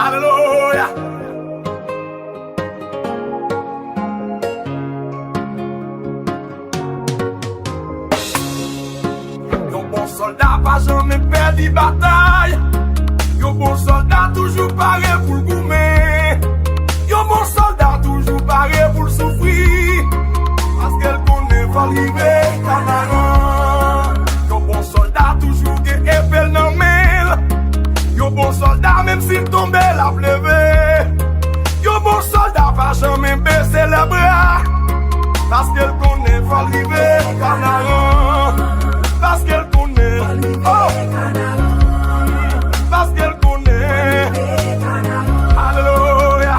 Alléluia. Yon bon soldat pas jamais pèdi batay. Yon bon soldat toujours paré pour le goumer. Yon bon soldat toujours paré pour le souffrir. Parce qu'elle connaît pas arriver canaran. Yon bon soldat toujours qui épelle dans mail. Yon bon soldat même s'il tombe la pleuve. Yon bon soldat pas jamais baisser les bras. Parce qu'elle connaît pas arriver canaran. Parce qu'elle connaît, oh, parce qu'elle connaît, alléluia.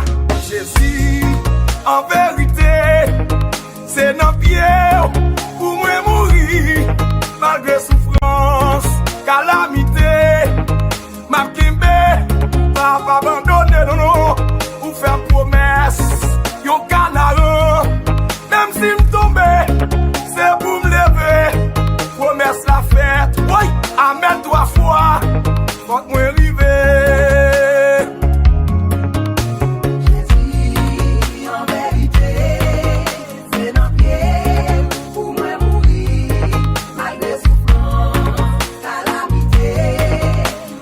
Jésus, en vérité, c'est dans pied pour moi mourir, malgré souffrance, calamité, ma kimbe, pas abandonner, non, non, pour faire promesse, yon canaran, même si m'tombe, c'est pour me lever. Promesse la fête, oui, amen 3 fois, faut que moi arrive. Jésus, en vérité, c'est dans pied pour moi mourir, malgré souffrance, calamité,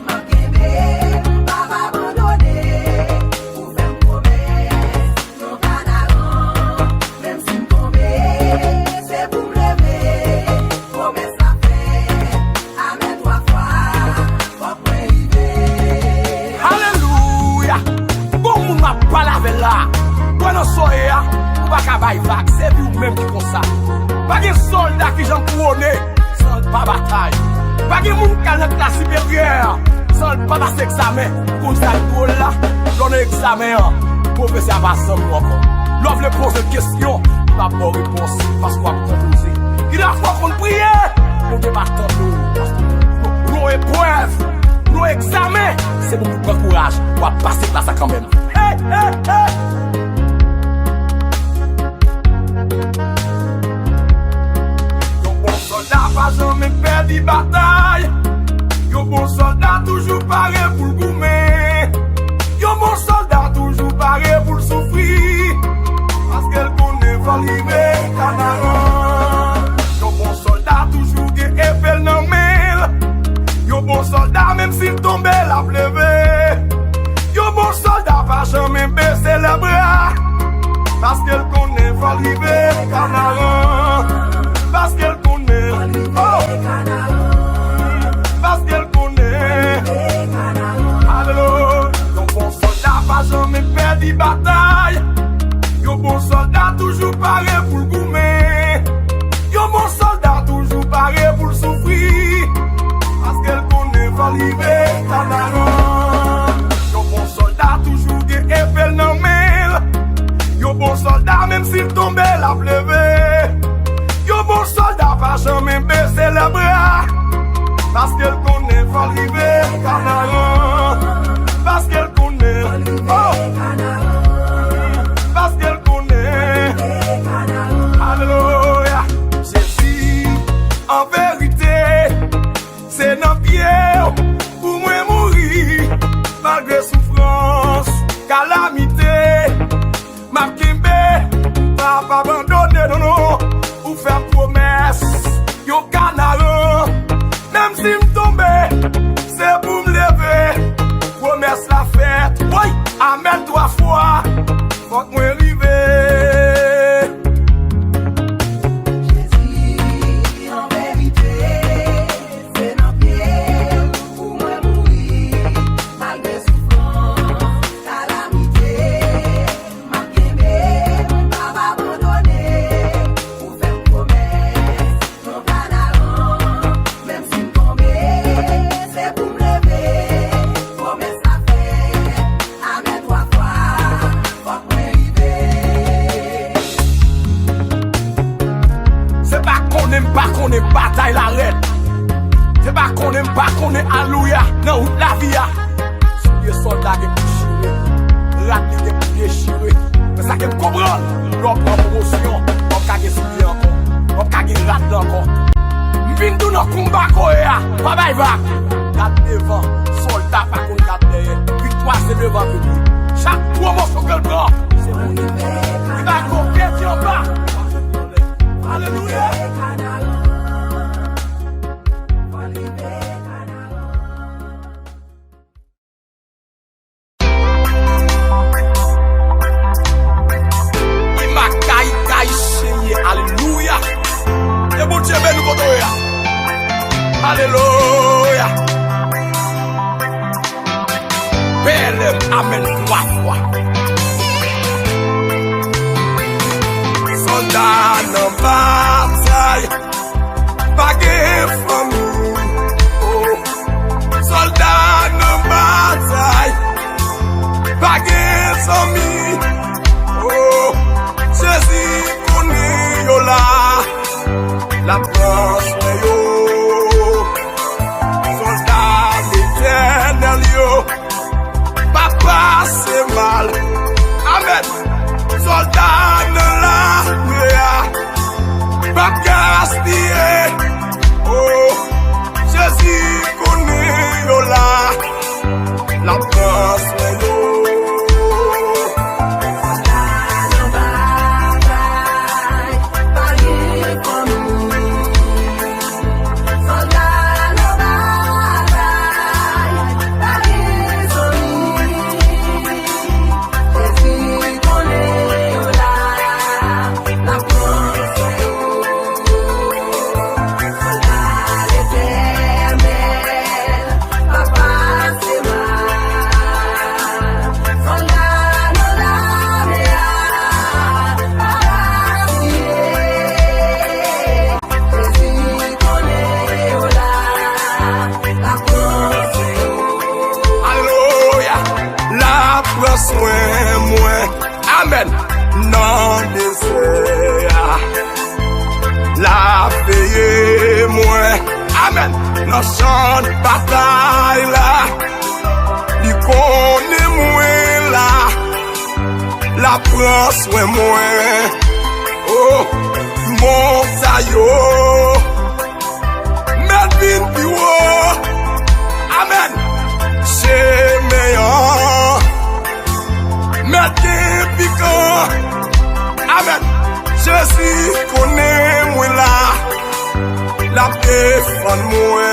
ma kembe, pas abandonner, pour faire promesse, non canaran, même si m'tombe, c'est pour me lever. Promesse pas laver là. Quand on soye, on va cabaye vague, c'est vous même qui font ça. Pas de soldats qui j'en couronne, sans pas bataille. Pas de monde qui a la classe supérieure, sans pas passer examen. Pour ça, pour là, j'en ai examen. Professeur va sans moi. L'offre le pose une question, il n'a pas réponse, parce qu'on va proposer. Il a quoi qu'on prie, nous débattons nous. Nos épreuves, nos examens, c'est pour nous prendre courage, on va passer là ça quand même. Hey, hey, hey. Yon bon soldat pas jamais pèdi batay. Yon bon soldat toujours paré pour le goumer. Yon bon soldat toujours paré pour le souffrir. Parce qu'elle connaît pas arriver canaran. Yon bon soldat toujours qui épelle dans mail. Yon bon soldat même s'il tombe la pleuve. Yon bon soldat pas jamais baisser les bras. Parce qu'elle connaît pas arriver canaran. Parce qu'elle connaît, oh, parce qu'elle connaît, alléluia. Yon bon soldat pas jamais pèdi batay. Yon bon soldat toujours paré pour le goumer. Yon bon soldat toujours paré pour le souffrir. Parce qu'elle connaît pas arriver canaran. Yon bon soldat toujours qui épelle dans mail. Yon bon soldat même s'il tombe la pleuve. Yon bon soldat pas jamais baisser les bras. Parce qu'elle connaît pas arriver canaran. Parce qu'elle connaît, oh, parce qu'elle connaît, alléluia. Jésus, en vérité, c'est dans pied pour moi mourir, malgré souffrance, calamité, ma kimbe, pas abandonner, non, non, pour faire promesse, yon canaran, même si m'tombe, c'est pour me lever, promesse la fête, oui, amen 3 fois, faut que moi arrive. Jésus, en vérité, c'est dans pied pour moi mourir, malgré souffrance, calamité, ma kembe, pas abandonner, pour faire promesse, non canaran, même si m'tombe, c'est pour me lever, promesse la fête, amen 3 fois, faut que moi arrive. C'est pas qu'on aime bataille la reine. C'est pas qu'on aime pas qu'on est alléluia. Non, la vie a. Soulier soldat qui est rat qui est déchiré. Mais ça qui me comprend. L'on prend promotion. On va gagner soulier encore. On va gagner rat encore. M'vin tout dans combat quoi ya. Pas bail va. Garde devant. Soldat pas qu'on garde derrière. Victoire c'est l'évangelique. Chaque promotion qu'elle prend, c'est mon il va compétir en bas. Alléluia. Il m'a caille signé. Alléluia. Et bon Dieu, ben nous côtoyer. Alléluia. Plm Amen 3 fois. Sòlda nan batay, pa gen famille. Oh. Sòlda nan batay, pa gen zami. Oh. Jésus connaît yo là, la branche yo. Soldat l'éternel yo, papa c'est mal. Amen. Soldat nan la pas gaspiller. Oh, Jésus connaît yo là, la France yo. Mwen, amen, nan désert. La paye mwen, amen, nan champ bataille là. Li connaît mwen là, la prend soin mwen. Oh, mon sayo, Melvin Piwo, amen, c'est meilleur. Mettez piquant, amen. Jésus connaît moi là, la défend moi.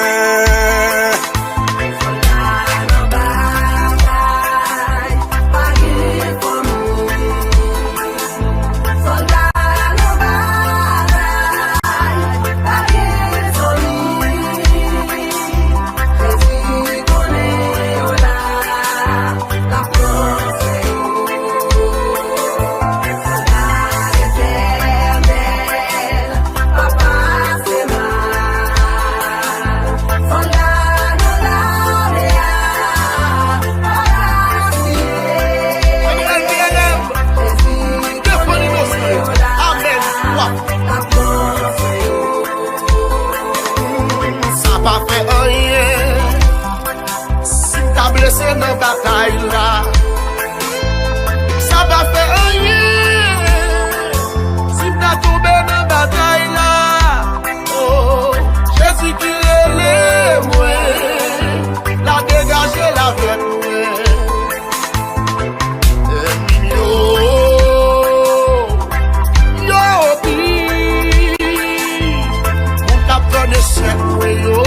Blessé dans bataille là, ça va faire rien. Si t'as tombé dans bataille là, oh, Jésus qui est moi, la dégager la vie yo, mon capteur de chèque yo.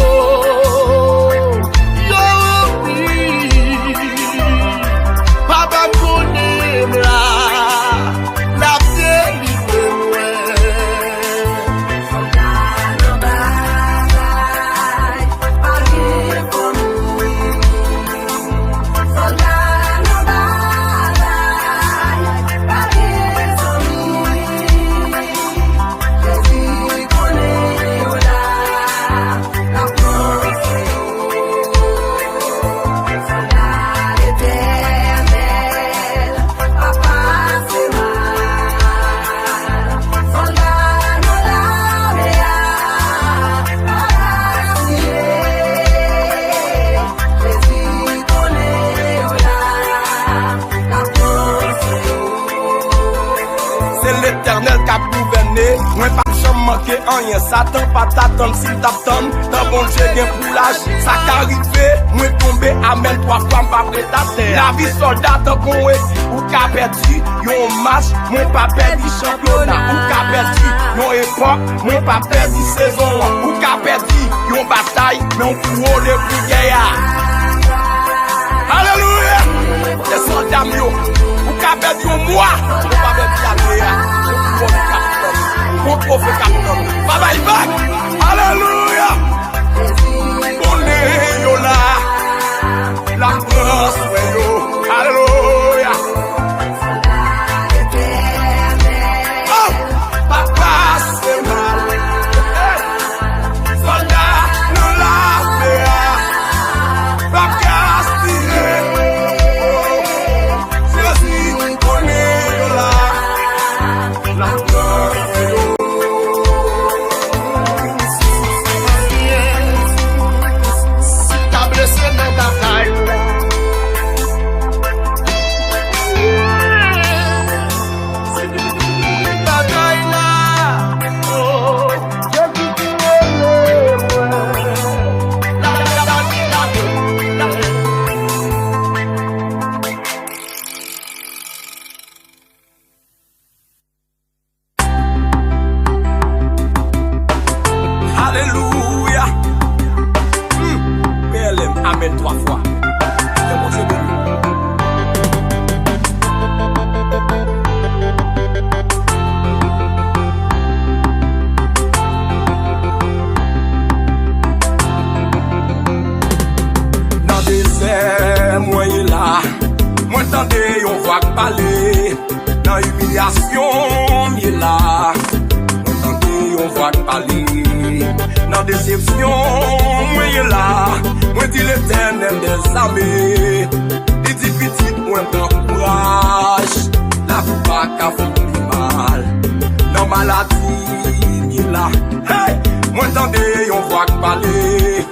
L'éternel qui a gouverné, moi pas jamais manqué rien. Satan pas t'attendre s'il t'attend. Dans bon Dieu bien pour l'âge, ça qu'arrivé, moi tombé amen 3 fois m'pas prêt à terre. La vie soldat tant qu'on est, ou qu'a perdu, yon match, mon pas perdu championnat. Ou qu'a perdu, yon époque, mon pas perdu saison. Ou qu'a perdu, yon bataille, mais on court le plus guerre. Alléluia! Les soldats mieux, ou qu'a perdu un mois, on pas perdu la guerre. On trouve le capitaine. Bye bye back! Alléluia! On est yo là, la France, yo. Alléluia! Oh! Papa, c'est mal. Soldat, nous la fait. Papa, c'est Jésus, on est yo là, la France, yo. Alléluia. Plm, amen 3 fois. C'est mon Dieu béni. Dans des airs, moi y là. Moi t'entendais, on voit parler. Dans humiliation, m'y là. On voit parler dans déception, moi y là, moi dis l'éternel des armées, il dit petit, moi prends courage, la vie pas qu'à faire mal, dans maladie, m'y là, hey, moi t'entendais, on voit parler,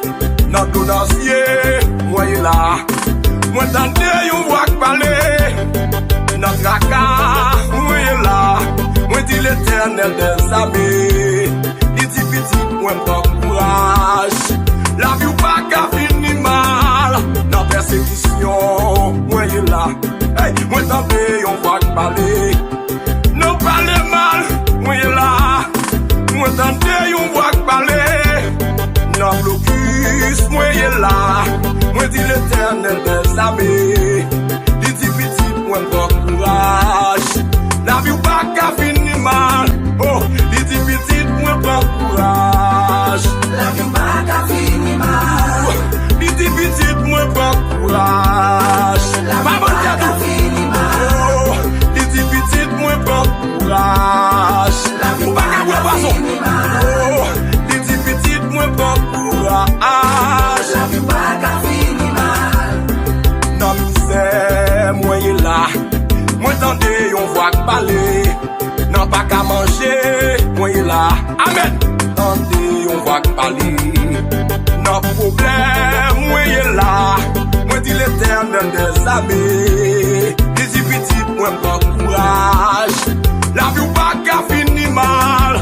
dans donancier, moi y là, moi t'entendais, on voit parler, dans tracas, moi y là, moi dis l'éternel des armées, il dit petit, moi prends courage. La vie ou pas qu'à finir mal, dans persécution, moi y là. Hey, moi t'entendais, on voit parler. Non parler mal, moi y là. Moi t'entendais, on voit parler. Non blocus, moi y là. Moi dis l'éternel des armées, il dit petit, moi prends courage. La vie ou pas qu'à finir mal. Oh, il dit petit, moi prends courage. La vie pas qu'à finir mal. Il dit petit, moi prends courage. La vie pas qu'à finir mal. Oh, il dit petit, moi prends courage. La vie pas qu'à finir mal. Oh, il dit petit, moi prends courage. La vie pas qu'à finir mal. Dans misère, moi y là. Moi t'entendais, on voit parler. Non pas qu'à manger, moi y là. Amen. T'entendais, on voit parler. Non problème, moi y là. Moi dis l'éternel des armées. Dis petit, moi prends courage. La vie ou pas qu'à finir mal.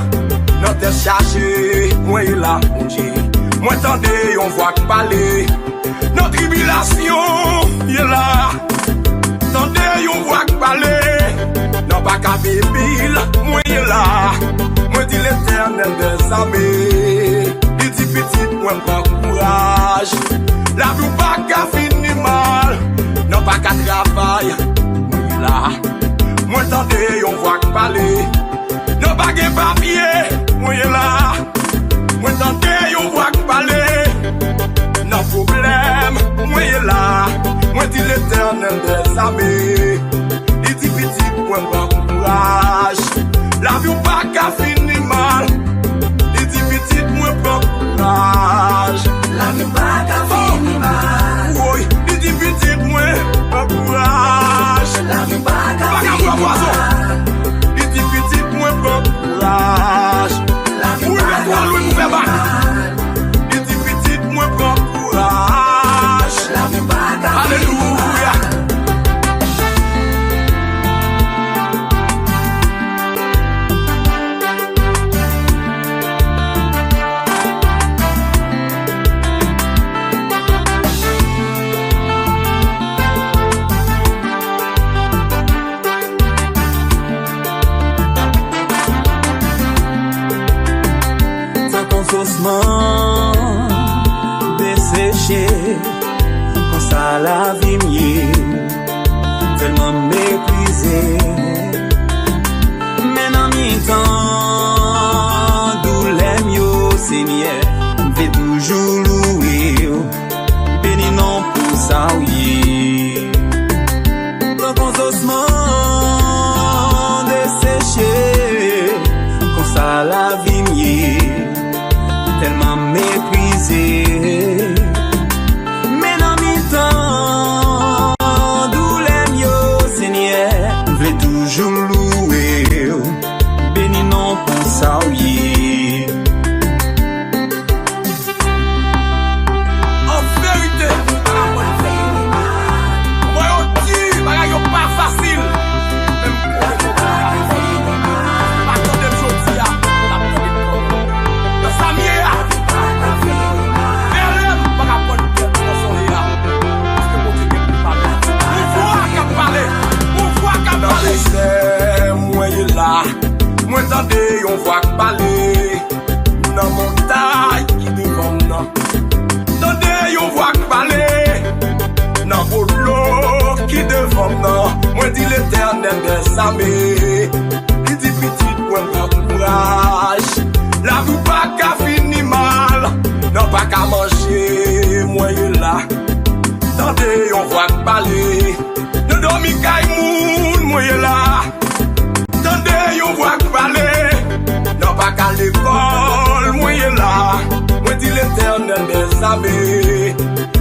Non t'es chargé, moi y là, mon Dieu. Moi t'entendais, on voit parler. Non tribulation, y là. Tendez, on voit parler. Non pas qu'à bébile, moi y là. Moi dis l'éternel des armées. Il dit petit, moi prends courage. La vie pas qu'à finir mal. Non pas qu'à travail, moi y là. Moi tendez, on voit parler. Non pas qu'à papier, moi y là. Moi tendez, on voit parler. Non problème, moi y là. Moi dis l'éternel des armées. Il dit petit, moi prends courage. La vie ou pas qu'à finir mal. Il dit petit, moi prends courage. La vie pas qu'à finir mal. Oui, il dit petit, moi prends courage. La vie pas qu'à Pas qu'à finir voir poisson. mal. Il dit petit, moi prends courage. La vie Oui, pas mais toi, qu'à lui, nous fait finir mal. mal. Il dit petit, moi prends courage. La vie pas qu'à finir Alléluia. mal. desséché, quand ça la vie mieux, tellement méprisé. Mais dans mi-temps, d'où l'aime yo, Seigneur, vais toujours louer, béni non pour ça, oui. Le ossements desséché, quand ça la vie mieux, tellement méprisé. Mais dans mi-temps, d'où l'aime yo, Seigneur, vais toujours louer, béni non pour ça, oui. En vérité, moi on dit, bagay yo pas facile. Même pas comme des jours là, le Samia, Plm, pas capable de faire dans son là. Parce que mon Dieu qui parle. On voit qu'à parler. C'est moi là, moi t'entendez, on voit qu'à parler. Dans mon taille qui devant nous. Tendez, on voit qu'à parler. Dans vos lots qui devant nous. Moi dit l'Éternel des armées. Il dit petit, moi courage. La vie pas qu'à finir mal. Non pas qu'à manger, moi là. Tendez, on voit qu'à parler. Nous dormons qu'à moun, moi là. Tendez, on voit qu'à parler. Non pas qu'à l'école, moi là. Moi dit l'Éternel des armées.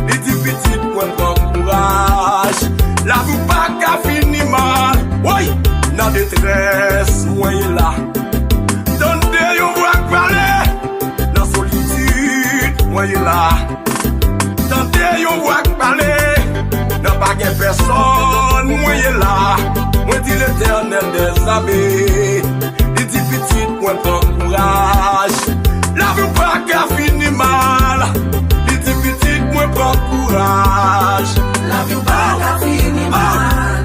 Il dit petit, moi courage. La vie pas qu'à finir mal. Oui, dans détresse, moi là. Tendez, on voit qu'à parler. Dans solitude, moi là. Tendez, on voit qu'à parler. Non pas qu'à personne, moi là. Moi dit l'Éternel des armées. Il dit petit, moi courage. La vie pas qu'à finir mal. Il dit petit, moi courage. La vie pas qu'à finir mal.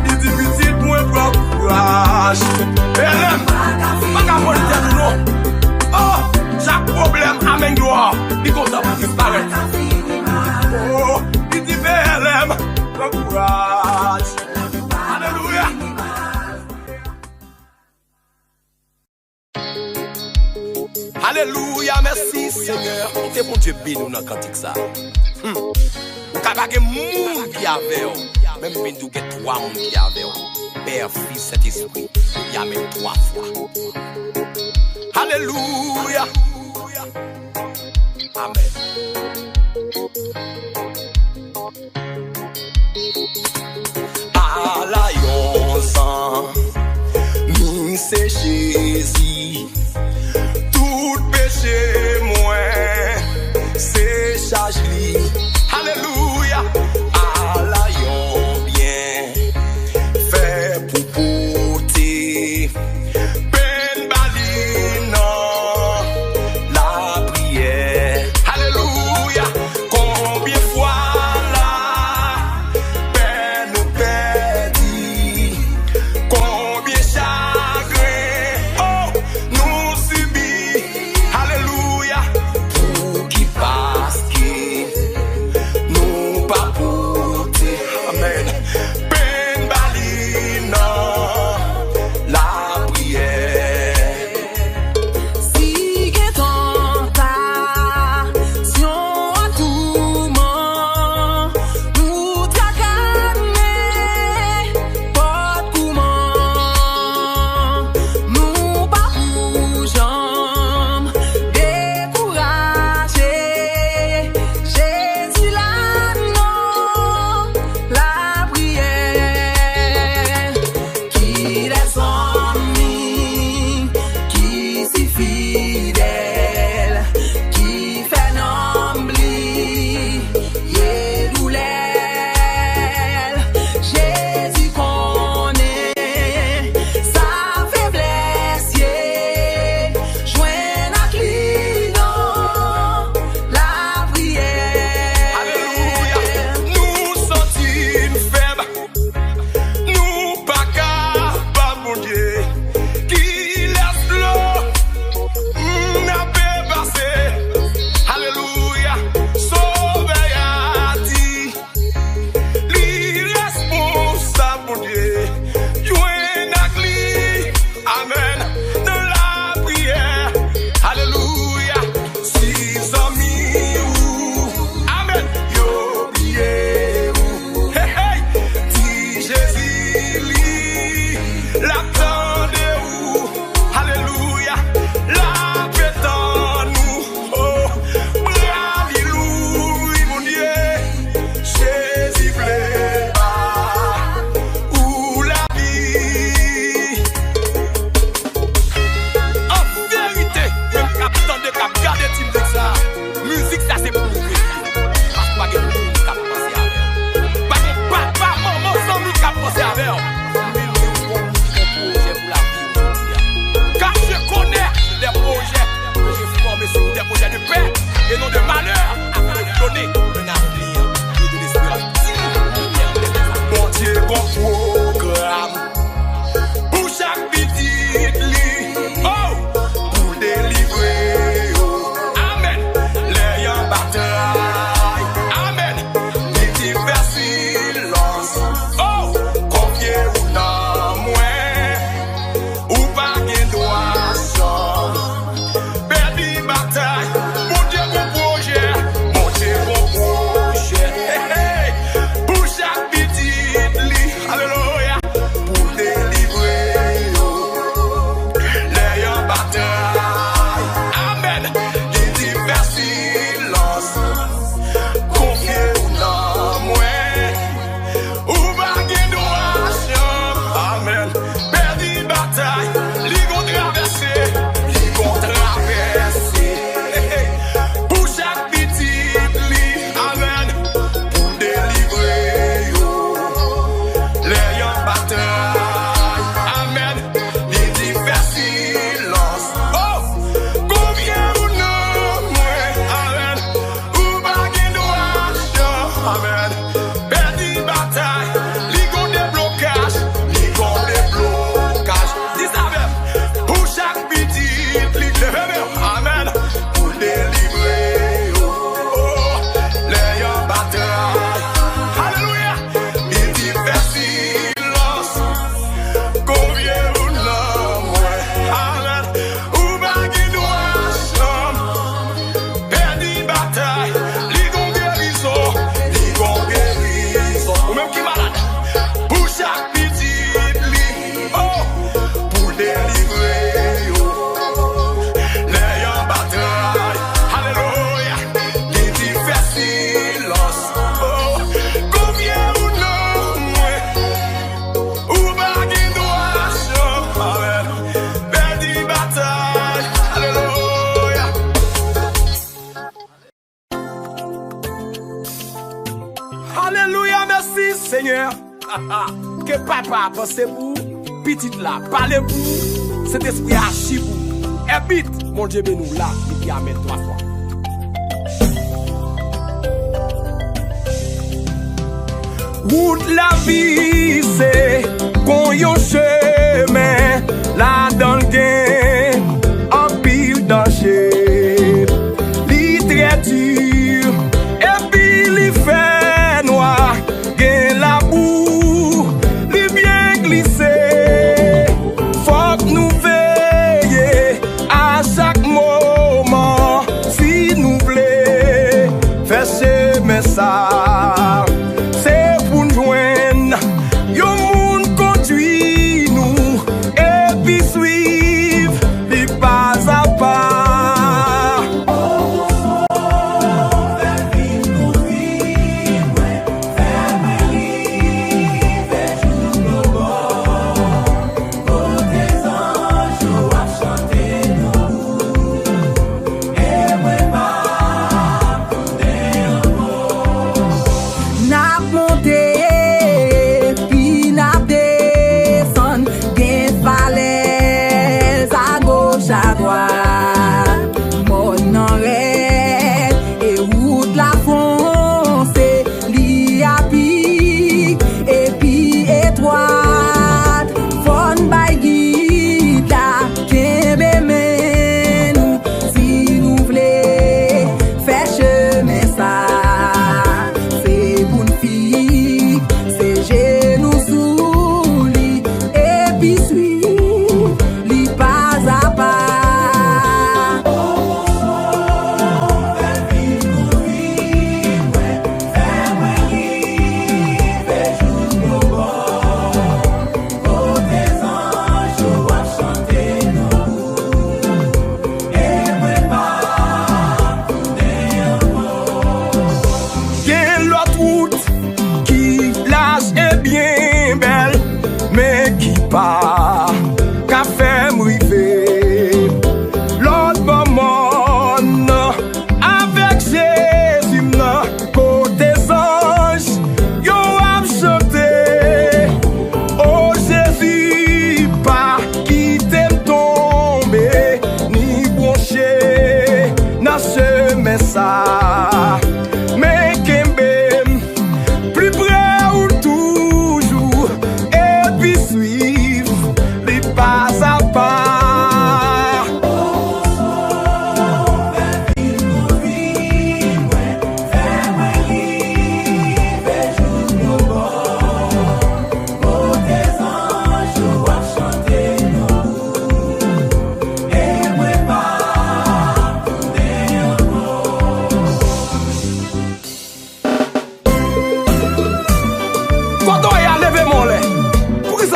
Il dit petit, moi courage. Plm, pas qu'à voler tête non. Oh, chaque problème amène gloire. Il compte pour disparaître. Oh, il dit Plm, courage. Alléluia. Alléluia, merci Seigneur. T'es bon Dieu béni dans cantique ça. Ou capable moun qui avait, même si nous avons 3 moun qui avait, Père, Fils, Saint-Esprit, il y a même 3 fois. Alléluia. Amen. À la yonsan, mi c'est Jésus. Tout péché moins, c'est charge li. Alléluia. Allah yon bien fait pour porter peine balina la prière. Alléluia. Combien fois la peine nous perdit, combien chagrin oh nous subit. Alléluia. Pour qui passe qui nous Amen. Pèdi Batay, li gon de blocage, li gon de blocage. Dis ça même, pour chaque petit, li leve même. Amen. Pour délivrer, les yon bataille. Alléluia. Il dit fait silence, combien ou non, ouais. Amen. Ou bagui doit chambre. Pèdi Batay, li gon guérison, ou même qui malade. Pour chaque petit lit, oh, pour délivrer, les yon bataille. Alléluia. Qui dit fait silence, oh, combien ou non, ouais. Ou bagui doit chambre. Amen. Pèdi Batay. Alléluia. Alléluia, merci Seigneur. Que papa pense pour petite là, parlez pour cet esprit archivou. Habite, mon Dieu, nous là, et puis amène 3 fois. Route la vie, c'est qu'on yon chemin, là dans le gain, en pile danger, li très dur, et puis li fait noir, gain la boue, li bien glissé, faut que nous veiller à chaque moment, si nous voulons faire ce message. Yon moun conduit nous et puis suivre les pas à pas.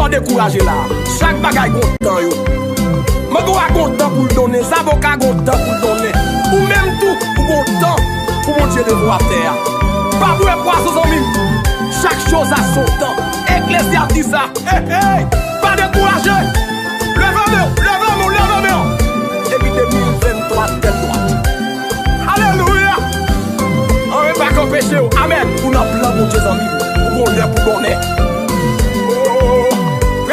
Découragé là, chaque bagaille content yo. Moi dois content pour le donner, les avocats content pour le donner. Ou même tout pour content pour mon Dieu de voir terre. Pas pour les poissons en mime. Chaque chose a son temps. Ecclésiaste dit ça. Hey, hey, pas découragé. Levez-moi. Et puis 2023 telle droite. Alléluia. On ne va pas empêcher. Amen. Pour nous plan mon Dieu en mime. Pour qu'on l'ait, pour qu'on ait.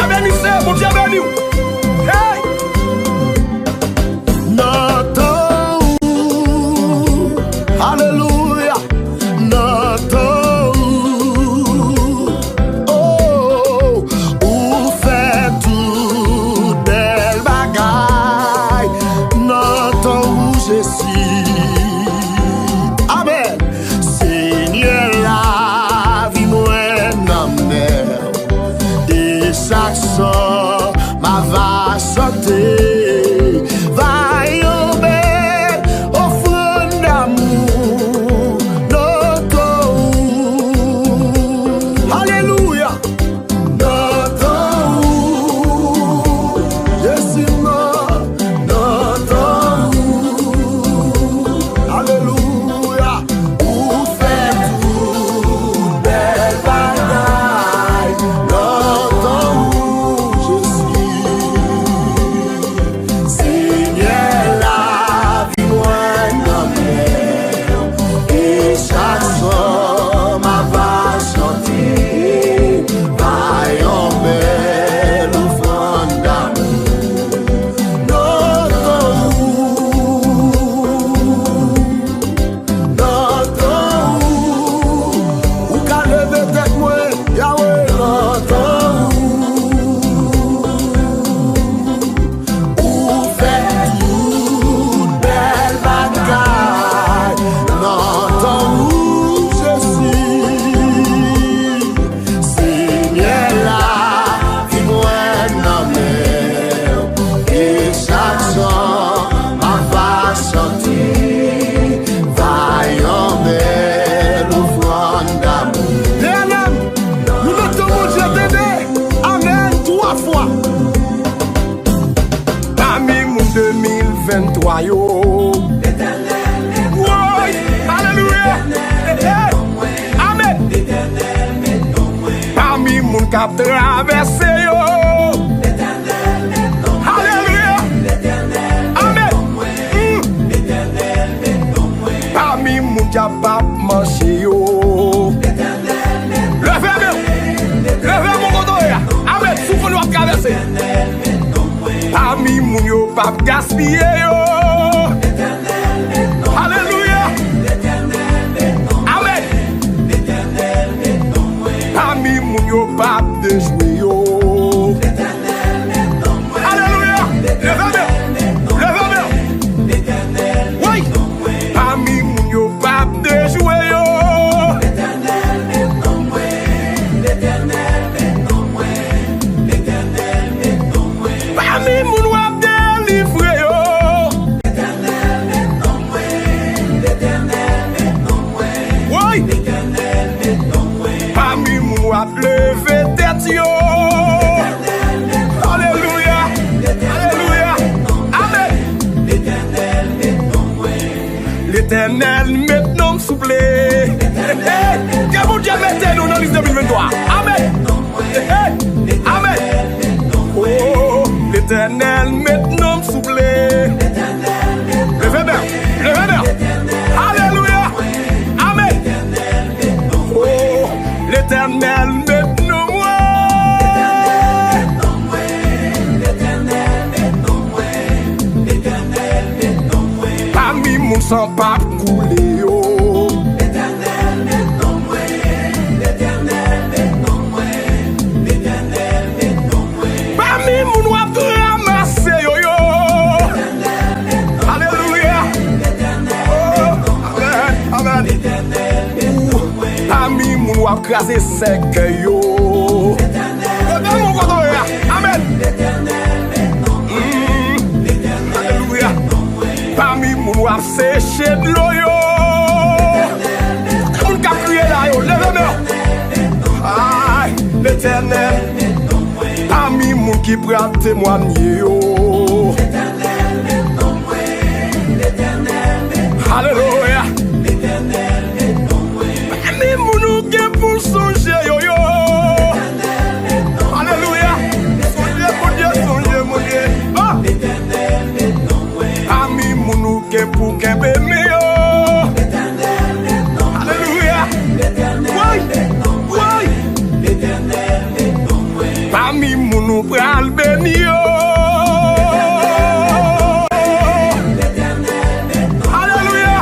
Bénissez, mon Dieu béni. Hey! Notre, alléluia, notre m'a traversé yo. Alléluia. Amen. Parmi moun qui a pas marché yo. Levez mon moto. Amen. Souffle nous a traversé. Parmi moun yo pas gaspillé yo. Alléluia. Amen. Parmi moun yo pas de jouer yo. Alléluia. Levez-moi. Oui. Parmi moun yo pas de jouer yo. Parmi moun wap délivré yo. Oui. Parmi moun wap levé tête yo. Alléluia. Alléluia. Amen. L'Éternel maintenant soufflé. Que vous Dieu mettez nous dans l'année 2023. Amen. Amen. Oh, l'Éternel maintenant soufflé. Levez bien. Alléluia. Amen. Oh, l'Éternel maintenant moi. Parmi moun sans pas couler yo. Parmi moun wap ramasse yo yo. Alléluia. Oh, amen. Parmi moun wap krasé sec yo. Amen. Alléluia. Parmi moun wap séché de l'eau yo. Moun ka prier là yo. Levez-moi. Aïe, l'Éternel. Parmi moun qui prend témoigner yo. Alléluia. Parmi moun qui pour songer yo yo. Alléluia. Songez mon Dieu. Ah. Parmi moun qui pour kembe me yo. Alléluia. Oui. Parmi moun ou pral béni yo. Alléluia.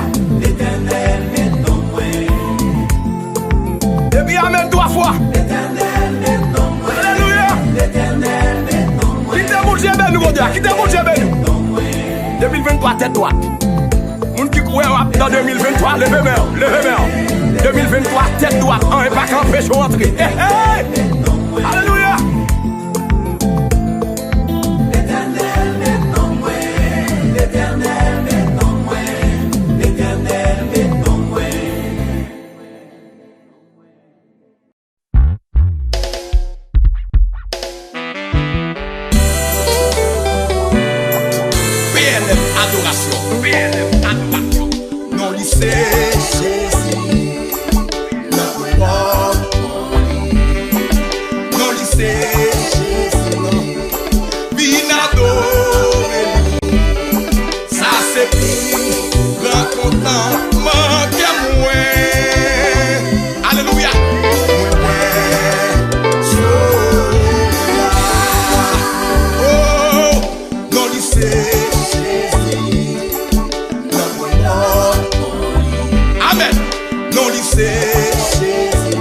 Et puis amen 3 fois. Alléluia. Quittez mon Dieu béni, mon Dieu. Quittez mon Dieu béni. 2023 tête droite. Moun qui croit dans 2023, levez-moi. 2023 tête droite. Un et pas qu'en pécho entrer. Alléluia. Plm Adoration. Non lycée Jésus. Notre porte. Non lycée Jésus. Bien adoré. Ça c'est plus grand contentement que moi. Alléluia. Oh, non lycée. Amen. Non lycée Jésus.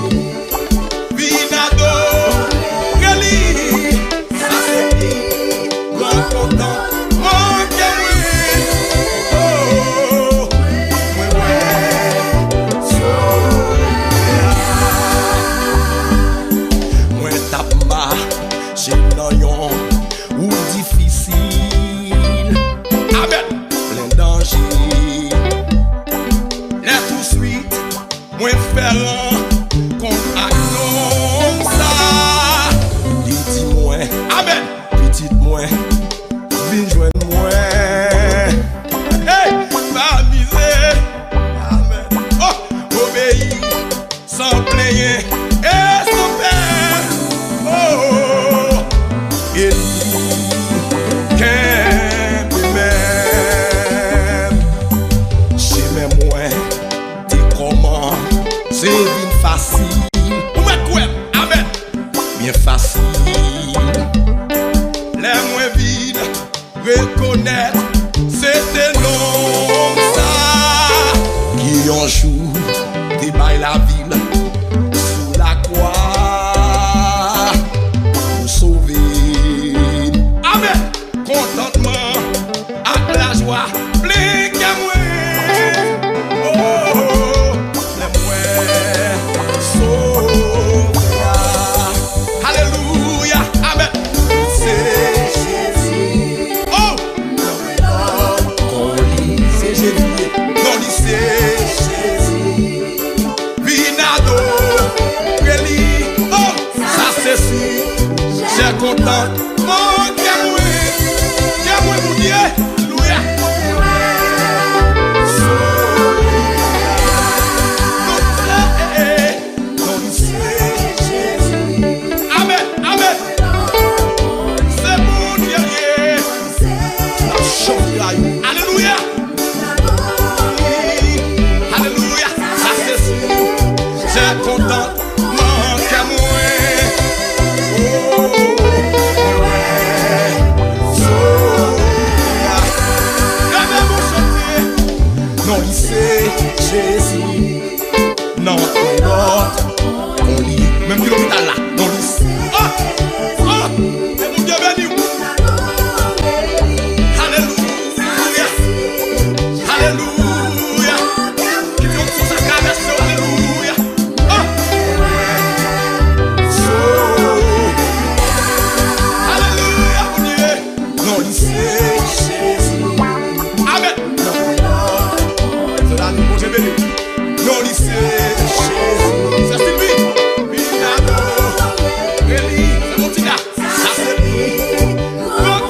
Binado Gali. Ça c'est grand content. Mon cœur. Oh. Moi tape ma chez Noyon ou difficile. Amen. Plein danger. Tout suite, moi faire contre comme ça. Petit moi, amen. Petite moi, viens joindre moi. Hey, pas misère, amen. Oh, obéis sans plaigner et sans peine. Oh, c'est bien facile. Ou met quoi? Amen. Bien facile. Les moins vides, reconnaître, c'était non ça. Qui un jour débaille la ville sous la croix pour sauver. Amen. Contentement, avec la joie, plein qu'à moi. J'ai content, mon Dieu, mon Dieu, alléluia. Amen, amen. C'est mon Dieu, alléluia. Alléluia, ça c'est sûr. J'ai content, mon Dieu, Jésus, non, l'autre, on lit, même si l'hôpital là, non, lit. Oh, c'est mon Dieu béni. Alléluia, alléluia, qui tombe sur sa traverse, alléluia. Alléluia, mon Dieu, non, lit, c'est Jésus. Amen. Non, lycée, Jésus, c'est Sylvie, Minado, Eli, c'est mon tina, ça c'est lui, mon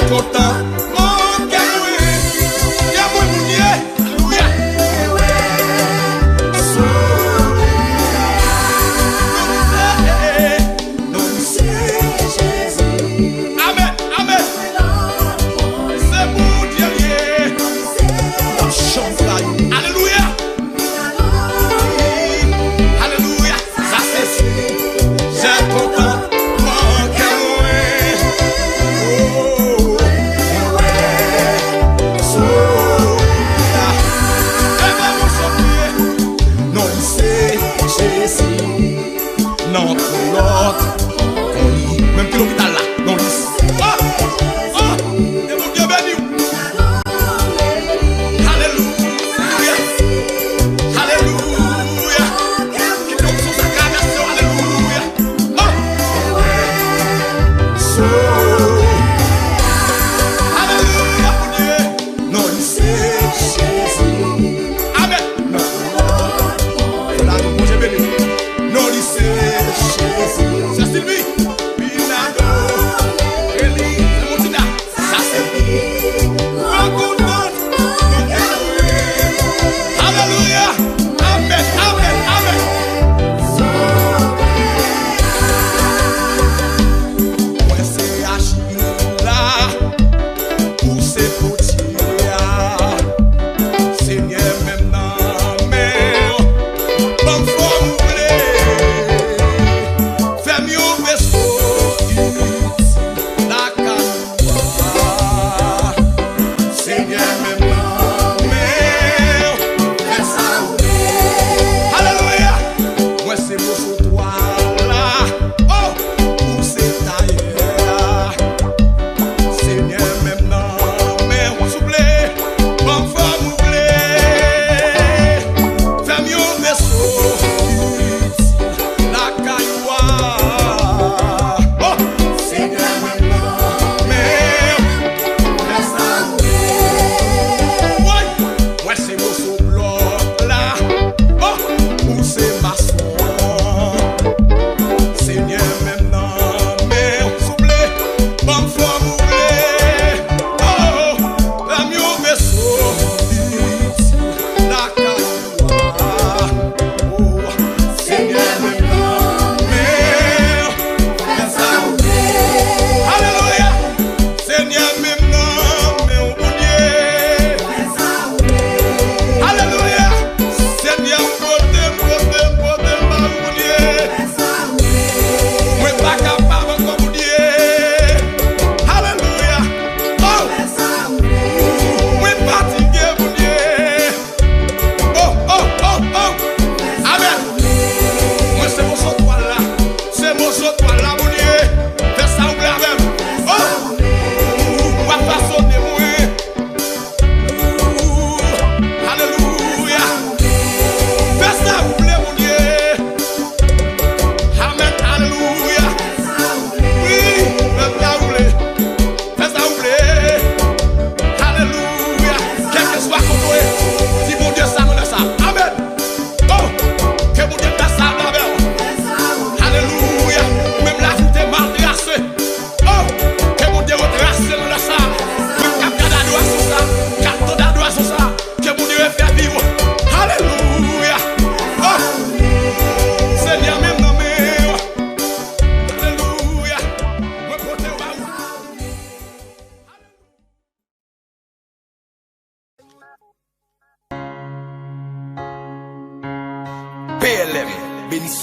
content, mon amour, amen. C'est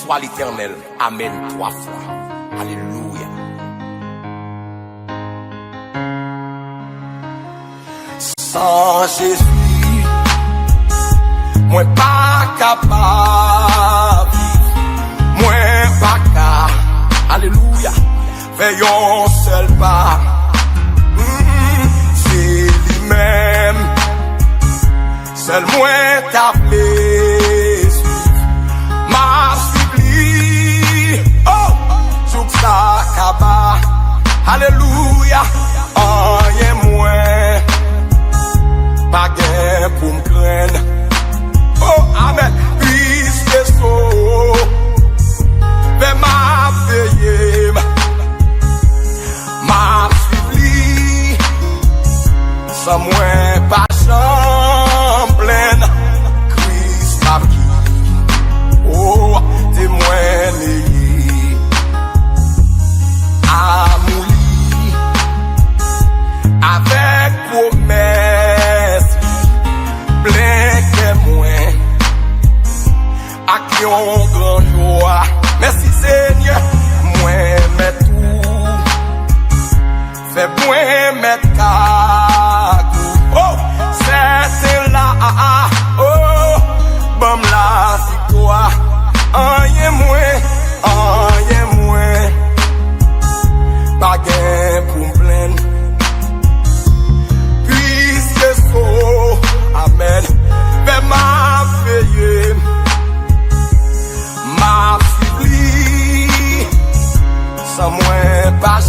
soit l'Éternel. Amen 3 fois. Alléluia. Sans Jésus, moi pas capable, moi pas capable. Alléluia. Veillons seul pas. C'est lui-même. Seul moi t'appelé. Ma supplie. Oh, joue ça kaba. Alléluia. Rien moins. Pas gain pour me craindre. Oh, amen. Puisque so. Mais ma veillée. Ma supplie, sans moins pas chambre pleine, Christ m'a qui, oh, témoin lié, amouli, avec promesse, plein témoin, à qui on grand joie, merci Seigneur, moi mais tout. Fais moins mettre cagou. Oh, c'est là. Oh, bam la victoire. Rien moins. Pas gain pour me plaindre. Puisque so, amen. Fais ma veillée. Ma supplie. Sans moins pas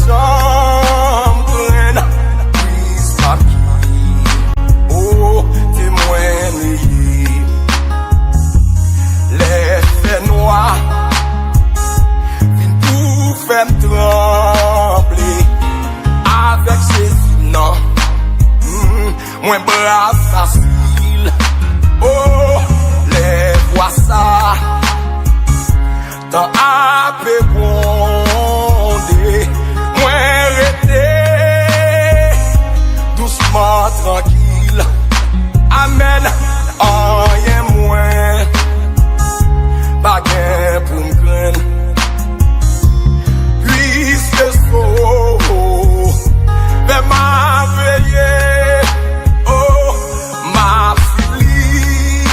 fait me trembler avec Jésus, non. Moins brave, facile. Oh, les voix ça. Tant à peu bondé. Moins arrêté. Doucement, tranquille. Amen. Rien moins. Pas gain pour me craindre. Oh, mais ma veillée, oh, ma supplie,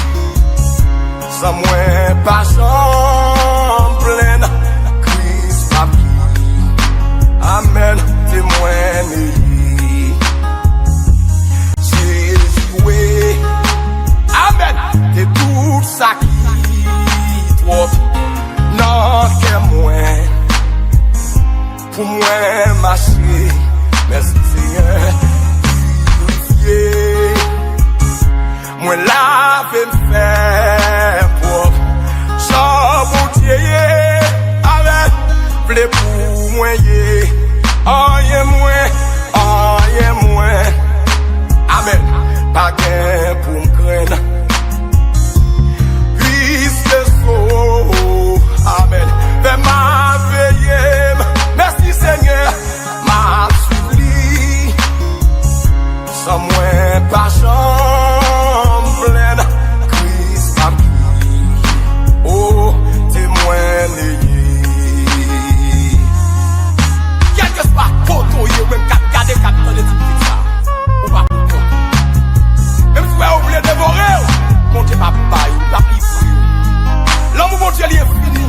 sans moins pas chambre pleine, Christ m'a qui, amen, témoin Jésus, oui, amen, t'es tout ça qui trop, non, que moins. Pour moi, marcher, merci Seigneur, purifier. Moi, laver, me faire propre. Chamboutier, avec, blé pour moi, rien moins. Amen. Pas gain pour me craindre. Puisque so, amen. Fais ma veillée. Merci Seigneur, ma supplie, sans moins pas chambre pleine, Christ m'a qui, oh, témoin lié. Quelque part, photo, y'a même qu'à garder 4 ans de type ça, ou pas pour toi. Même si vous voulez dévorer, mon Dieu papa, ou pas plus. L'homme, mon Dieu, il est fini.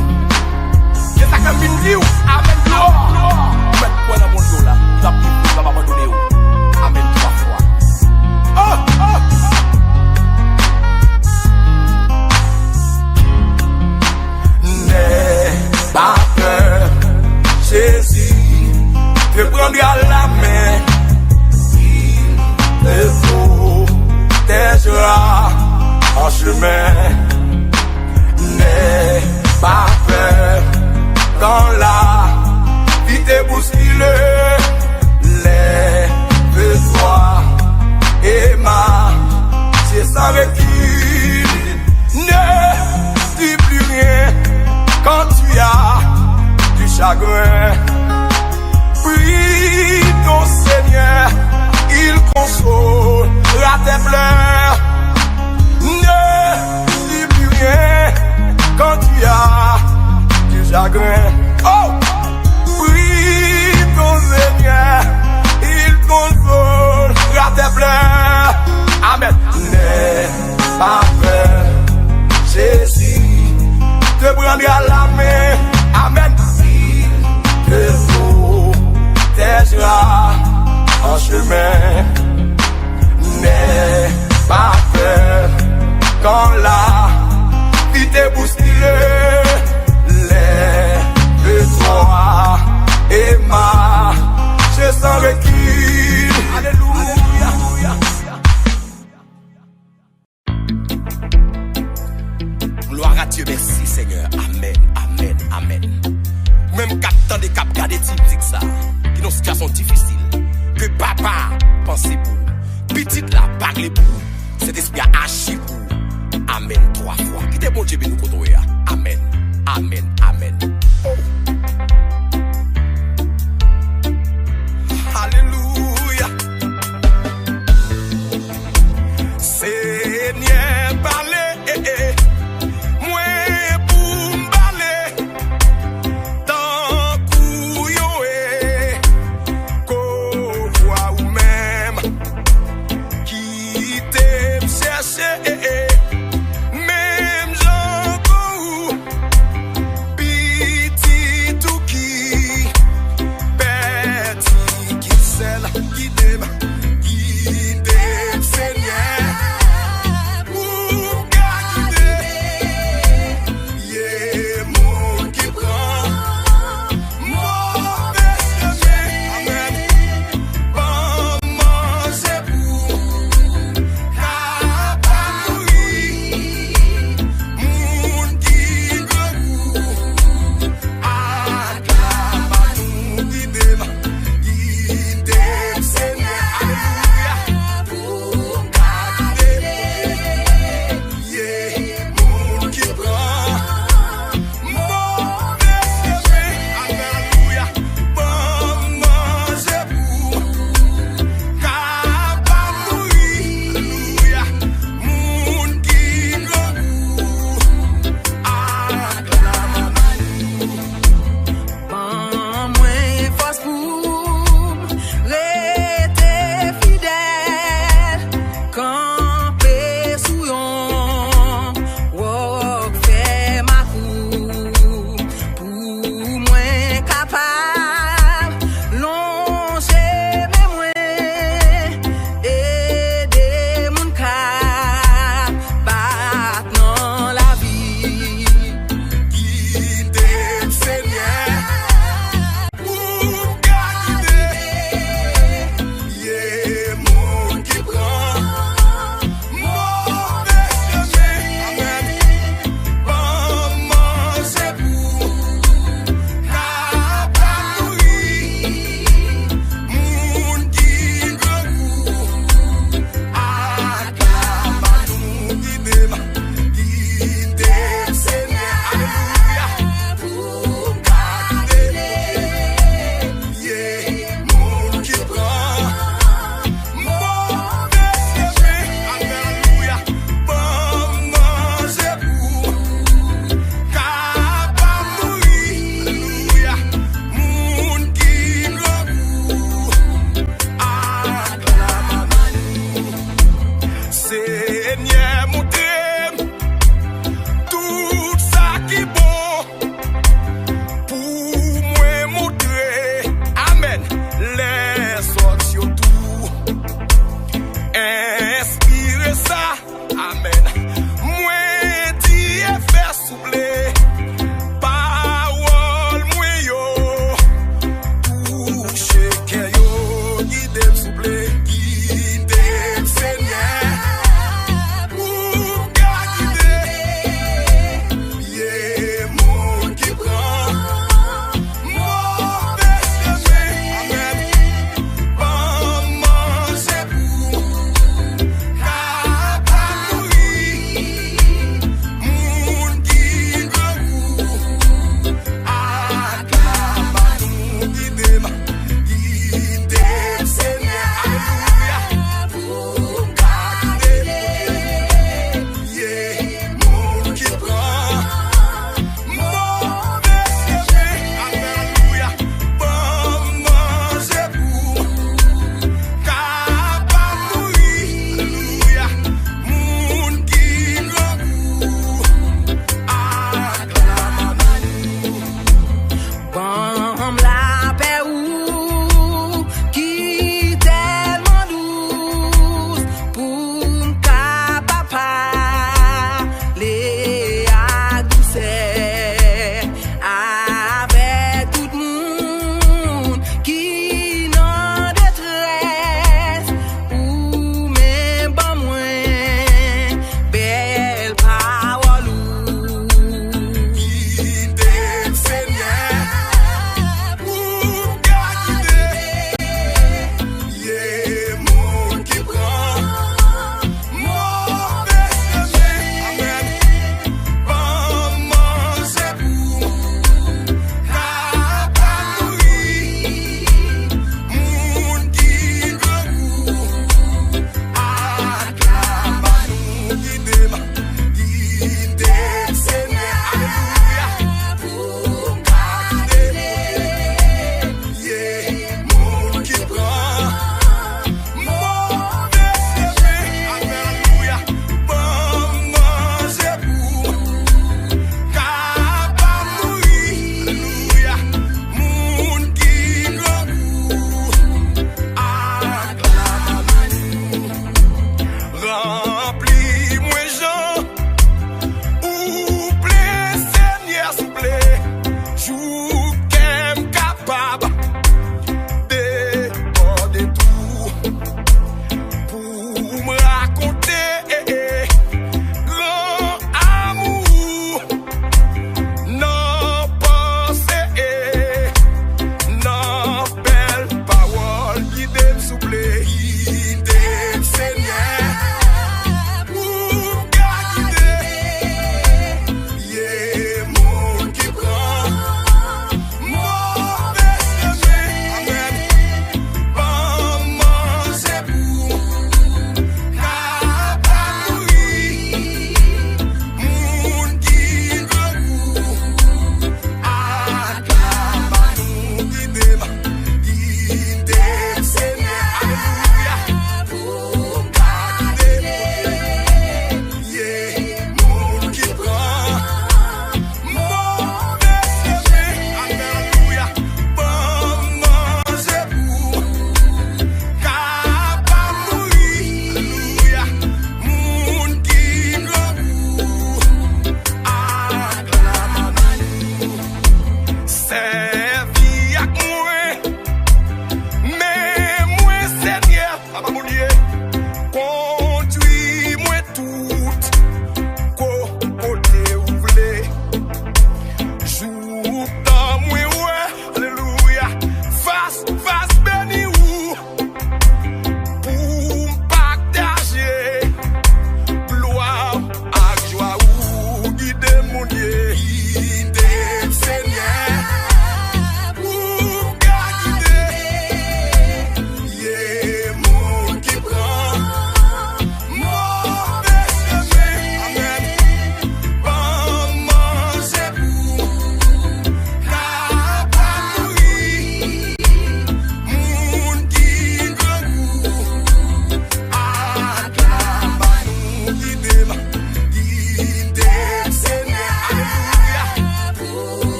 C'est ça que je me dis, amen. Mettre quoi dans mon dos là, il va m'abandonner. Amen 3 fois. N'aie pas peur, Jésus te prendra la main. Il te protégera en chemin. N'aie pas peur quand la vie te bouscule, lève-toi et marche, c'est sans recul. Ne dis plus rien quand tu as du chagrin. Prie ton Seigneur, il consolera tes pleurs. Ne dis plus rien quand tu as chagrin. Oh! Prie ton Seigneur, il console tes pleurs. Amen. N'aie pas peur, Jésus te prendra la main. Amen. Il te protégera en chemin. N'aie pas peur quand la vie t'est bousculée. Lève-toi et marche sans recul. Alléluia. Gloire à Dieu, merci Seigneur. Amen, amen, amen. Même cap temps de cap garder typique ça. Qui dans une situation difficile. Que papa pense pour. Petite là parle pour. Cet esprit a agi pour. Amen 3 fois. Qui t'es bon Dieu nous côtoyer. Amen, amen, amen. Oh. Alléluia. Seigneur parlez, moi pour m'baler tant couillon qu'on voit ou même qui t'aime chercher même j'en ou puis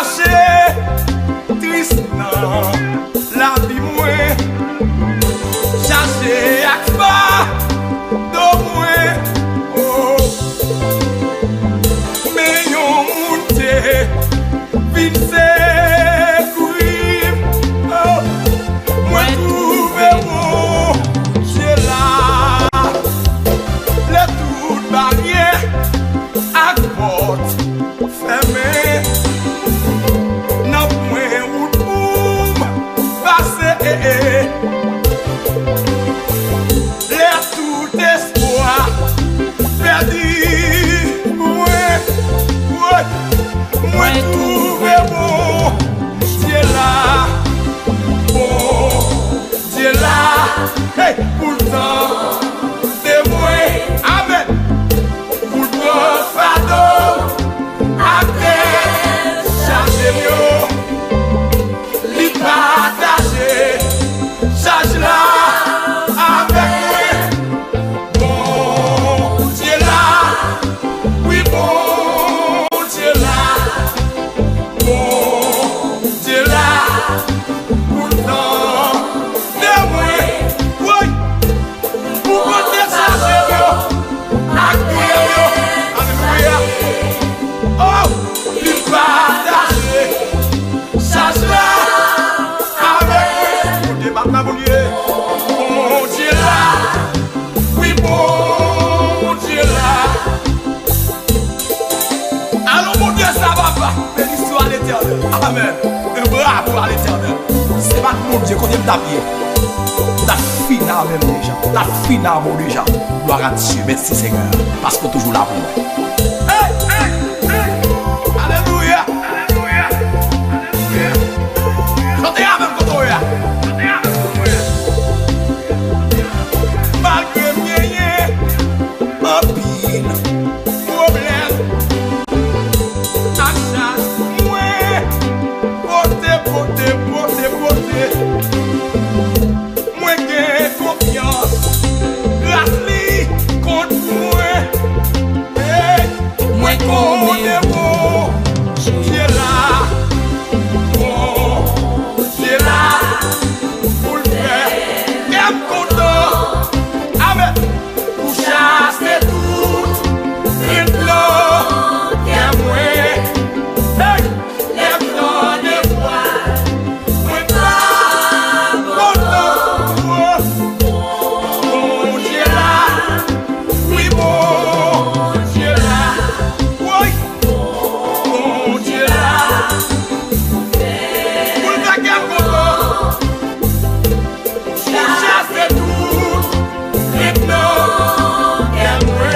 marcher triste dans la vie moins chercher à pas de moins oh mais yon monte vite c'est courir oh moi trouver mon Dieu là les toutes barrières à porte fermée non point route boum passer les tout espoir perdu moi trouver bon Dieu là hey pourtant c'est moi amen pour toi fardeau après charger mieux li partager charge là avec moi bon Dieu là oui bon Dieu là bon Dieu là pourtant de moi oui pour côté charger mieux alléluia oh li partager charge là avec moi bon Dieu là oui bon Dieu là allons mon Dieu ça va pas béni soit l'éternel amen et bravo à l'éternel c'est pas mon Dieu qu'on aime taper ta finale même déjà ta finale mon déjà gloire à Dieu merci Seigneur parce que toujours là pour moi alléluia alléluia alléluia chantez avec moi malgré rien un pile problème achat moi poté moi gain confiance grâce li contre moi moi connais mon Dieu là bon Dieu là pour le faire même content amen pour chasser tout une fleur que moi hey les fleurs de foi moi pas content bon Dieu là oui bon Dieu là oui bon Dieu là pour le faire quel content pour chasser tout une fleur que moi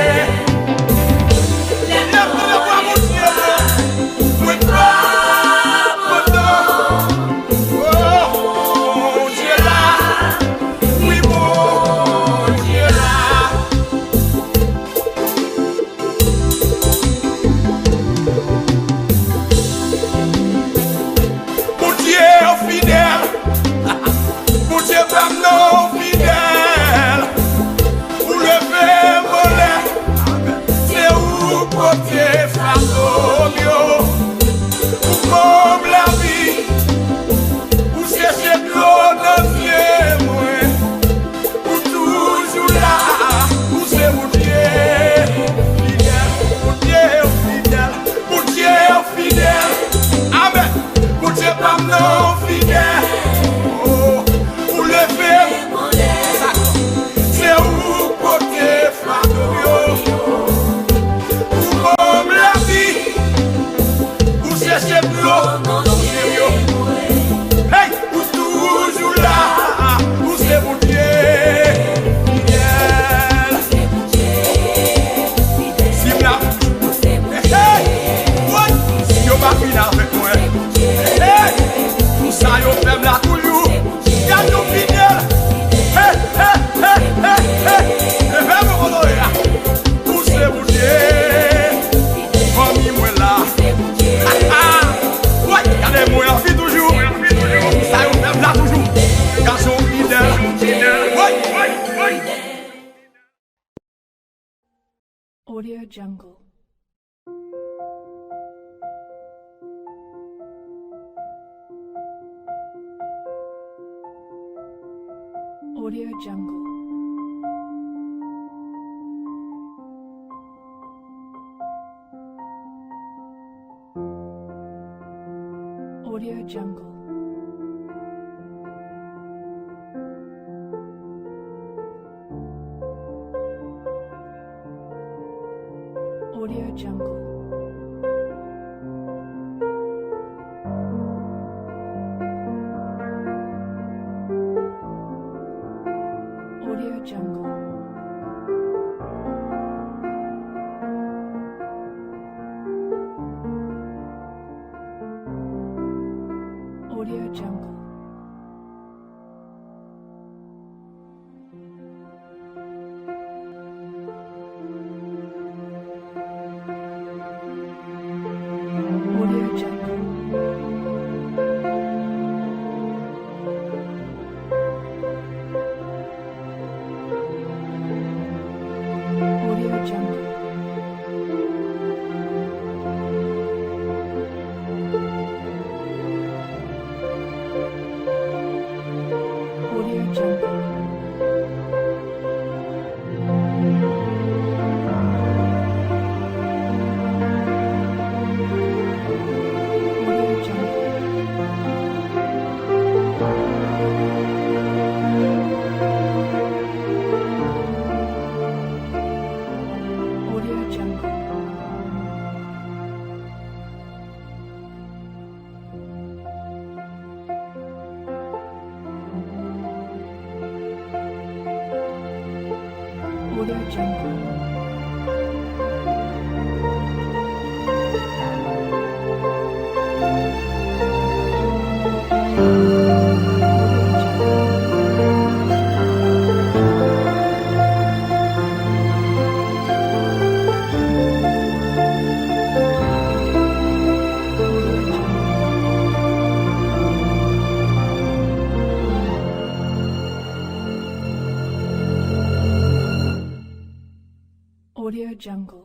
Audio Jungle. Audio Jungle. Audio Jungle. Audio Jungle. Audio Jungle. Audio Jungle. Audio Jungle. Audio Jungle. Audio Jungle. Audio Jungle. Audio Jungle. Audio Jungle. Audio Jungle.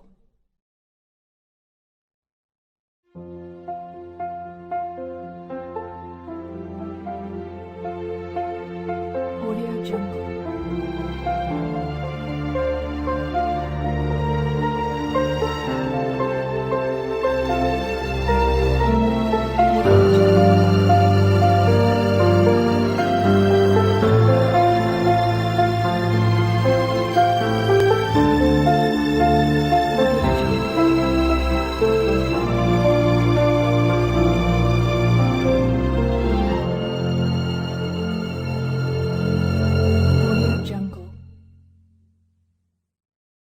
Audio Jungle.